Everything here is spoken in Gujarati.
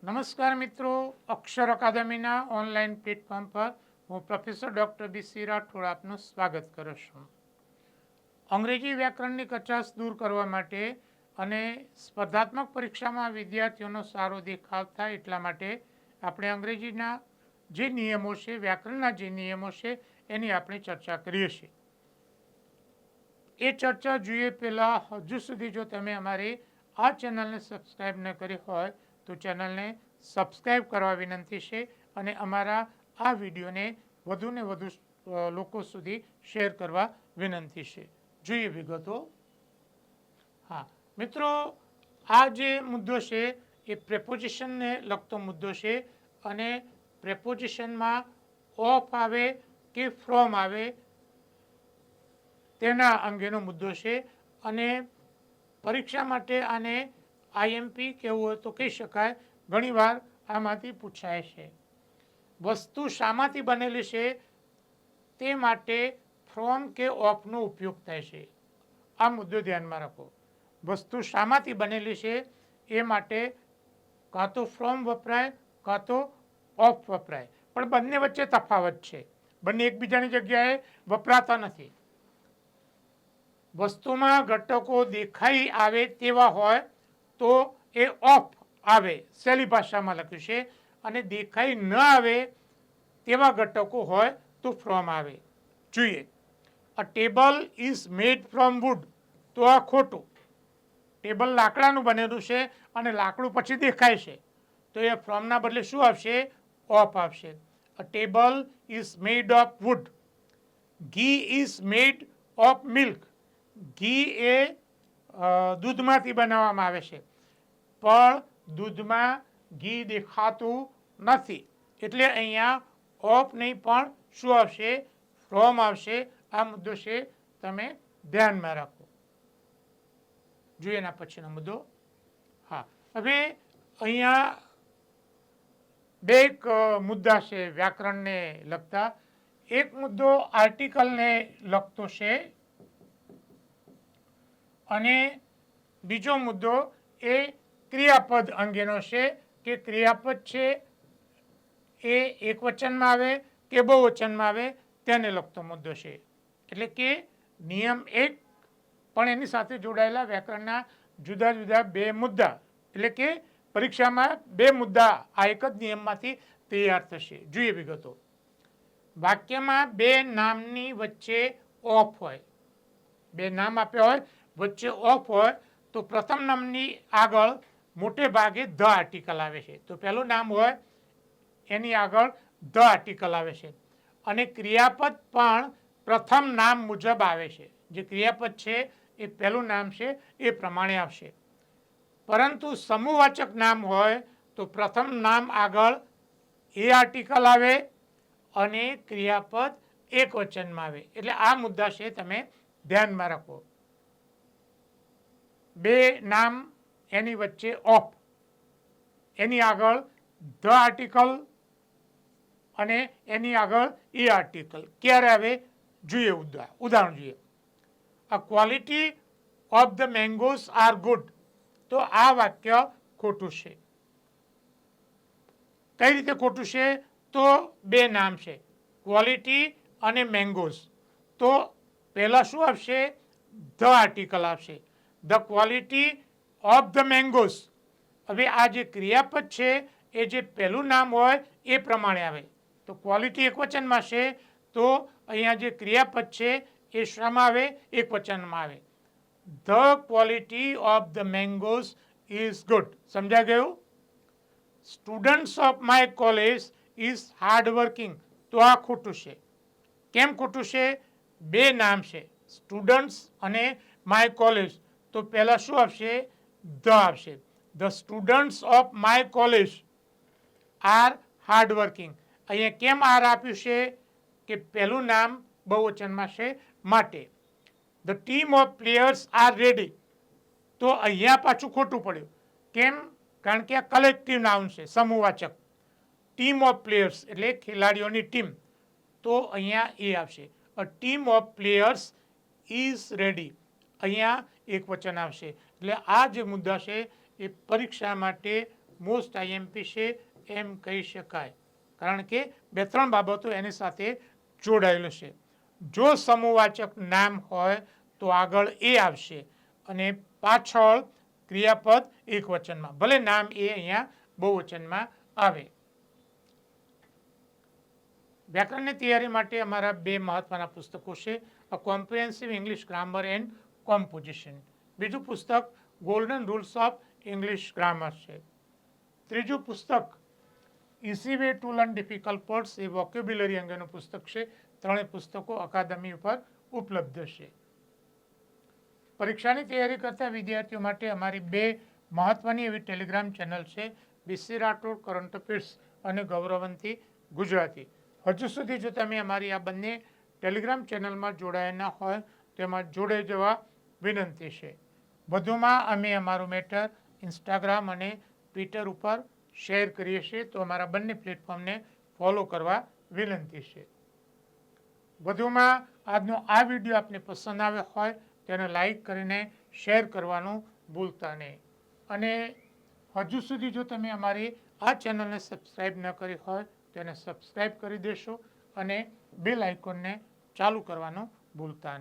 નમસ્કાર મિત્રો, અક્ષર અકાદમીના ઓનલાઈન પ્લેટફોર્મ પર હું પ્રોફેસર ડૉક્ટર બી.સી. રાઠોડ આપનું સ્વાગત કરું છું. અંગ્રેજી વ્યાકરણની કચાશ દૂર કરવા માટે અને સ્પર્ધાત્મક પરીક્ષામાં વિદ્યાર્થીઓનો સારો દેખાવ થાય એટલા માટે આપણે અંગ્રેજીના જે નિયમો છે, વ્યાકરણના જે નિયમો છે એની આપણે ચર્ચા કરીએ છીએ. એ ચર્ચા જોઈએ પહેલાં હજુ સુધી જો તમે અમારી આ ચેનલને સબસ્ક્રાઈબ ન કરી હોય તો ચેનલને સબસ્ક્રાઈબ કરવા વિનંતી છે અને અમારા આ વિડીયોને વધુને વધુ લોકો સુધી શેર કરવા વિનંતી છે. જોઈએ વિગતો. હા મિત્રો, આ જે મુદ્દો છે એ પ્રેપોઝિશનને લગતો મુદ્દો છે અને પ્રેપોઝિશનમાં ઓફ આવે કે ફ્રોમ આવે તેના અંગેનો મુદ્દો છે અને પરીક્ષા માટે આને આઈએમપી કહેવું હોય તો કહી શકાય. ઘણીવાર આમાંથી પૂછાય છે. વસ્તુ શામાંથી બનેલી છે તે માટે ફ્રોમ કે ઓફનો ઉપયોગ થાય છે. આ મુદ્દો ધ્યાનમાં રાખો. વસ્તુ શામાંથી બનેલી છે એ માટે કાં તો ફ્રોમ વપરાય કાં તો ઓફ વપરાય, પણ બંને વચ્ચે તફાવત છે. બંને એકબીજાની જગ્યાએ વપરાતા નથી. વસ્તુમાં ઘટકો દેખાઈ આવે તેવા હોય તો એ ઓફ આવે, સહેલી ભાષામાં લખ્યું છે, અને દેખાઈ ન આવે તેવા ઘટકો હોય તો ફ્રોમ આવે. જોઈએ, a table is made from wood, તો આ ખોટું. ટેબલ લાકડાનું બનેલું છે અને લાકડું પછી દેખાય છે તો એ ફ્રોમના બદલે શું આવશે? ઓફ આવશે. A table is made of wood. Ghee is made of milk. ઘી એ દૂધમાંથી બનાવવામાં આવે છે, પણ દૂધમાં ઘી દેખાતું નથી એટલે અહીંયા ઓફ નહીં પણ શું આવશે? ફ્રોમ આવશે. આ મુદ્દો છે, તમે ધ્યાનમાં રાખો. જોઈએ એના પછીનો મુદ્દો. હા, હવે અહીંયા બે મુદ્દા છે વ્યાકરણને લગતા. એક મુદ્દો આર્ટિકલને લગતો છે અને બીજો મુદ્દો એ ક્રિયાપદ અંગેનો છે કે ક્રિયાપદ છે એ એકવચનમાં આવે કે બહુવચનમાં આવે તેને લગતો મુદ્દો છે. એટલે કે નિયમ એક પણ એની સાથે જોડાયેલા વ્યાકરણના જુદા જુદા બે મુદ્દા, એટલે કે પરીક્ષામાં બે મુદ્દા આ એક જ નિયમમાંથી તૈયાર થશે. જોઈએ વિગતો. વાક્યમાં બે નામની વચ્ચે ઓફ હોય, બે નામ આપ્યા હોય, વચ્ચે ઓફ હોય તો પ્રથમ નામની આગળ મોટે ભાગે ધ આર્ટિકલ આવે છે. તો પહેલું નામ હોય એની આગળ ધ આર્ટિકલ આવે છે અને ક્રિયાપદ પણ પ્રથમ નામ મુજબ આવે છે. જે ક્રિયાપદ છે એ પહેલું નામ છે એ પ્રમાણે આવશે. પરંતુ સમૂહવાચક નામ હોય તો પ્રથમ નામ આગળ એ આર્ટિકલ આવે અને ક્રિયાપદ એક વચનમાં આવે. એટલે આ મુદ્દા છે, તમે ધ્યાનમાં રાખો. બે નામ એની વચ્ચે ઓફ, એની આગળ ધ આર્ટિકલ અને એની આગળ એ આર્ટિકલ ક્યારે આવે? જોઈએ ઉદાહરણ જોઈએ. A quality of the mangoes are good. તો આ વાક્ય ખોટું છે. કઈ રીતે ખોટું છે? તો બે નામ છે, ક્વોલિટી અને મેંગોઝ. તો પહેલાં શું આવશે? ધ આર્ટિકલ આવશે. The quality of the mangoes. હવે આ જે ક્રિયાપદ છે એ જે પહેલું નામ હોય એ પ્રમાણે આવે. તો ક્વોલિટી એકવચનમાં છે તો અહીંયા જે ક્રિયાપદ છે એ શામાં આવે? એકવચનમાં આવે. The quality of the mangoes is good. સમજાઈ ગયું? Students of my college is hard working. તો આ ખોટું છે. કેમ ખોટું છે? બે નામ છે, સ્ટુડન્ટ્સ અને માય કોલેજ. તો પહેલાં શું આવશે? ધ આવશે. The students of my college are hard working. અહીંયા કેમ આર આપ્યું છે? કે પહેલું નામ બહુવચનમાં છે માટે. The team of players are ready. તો અહીંયા પાછું ખોટું પડ્યું. કેમ? કારણ કે આ કલેક્ટિવ નાઉન છે, સમૂહવાચક. ટીમ ઓફ પ્લેયર્સ એટલે ખેલાડીઓની ટીમ. તો અહીંયા એ આવશે. A team of players is ready. અહીંયા એક વચન આવશે. એટલે આ જે મુદ્દા છે એ પરીક્ષા માટે મોસ્ટ આઈએમપી છે એમ કહી શકાય, કારણ કે 2-3 બાબતો એની સાથે જોડાયેલું છે. જો સમૂહવાચક નામ હોય તો આગળ એ આવશે અને પાછળ ક્રિયાપદ એકવચનમાં, ભલે નામ એ અહીંયા બહુવચનમાં આવે. વ્યાકરણની તૈયારી માટે અમારા 2 મહત્વના પુસ્તકો છે, a comprehensive English grammar and composition. બીજું પુસ્તક golden rules of English grammar છે. ત્રીજું પુસ્તક easy way to learn difficult words એ વોકેબ્યુલરી અંગેનું પુસ્તક છે. ત્રણેય પુસ્તકો અકાદમી ઉપર ઉપલબ્ધ છે. પરીક્ષાની તૈયારી કરતા વિદ્યાર્થીઓ માટે અમારી 2 મહત્વની એવી ટેલિગ્રામ ચેનલ છે, બીસી રાઠોડ કરંટ અફેર્સ અને ગૌરવંતી ગુજરાતી. હજુ સુધી જો તમે અમારી આ બંને ટેલિગ્રામ ચેનલમાં જોડાયા ન હોય તો એમાં જોડાઈ જવા વિનંતી છે. વધુમાં અમે અમારું મેટર ઇન્સ્ટાગ્રામ અને ટ્વિટર ઉપર શેર કરીએ છીએ, તો અમારા બંને પ્લેટફોર્મને ફોલો કરવા વિનંતી છે. વધુમાં આજનો આ વિડીયો આપને પસંદ આવ્યો હોય તેને લાઈક કરીને શેર કરવાનું ભૂલતા નહીં. અને હજુ સુધી જો તમે અમારી આ ચેનલને સબસ્ક્રાઈબ ન કરી હોય તેને સબસ્ક્રાઈબ કરી દેશો અને બેલ આઇકોનને ચાલુ કરવાનું ભૂલતા નહીં.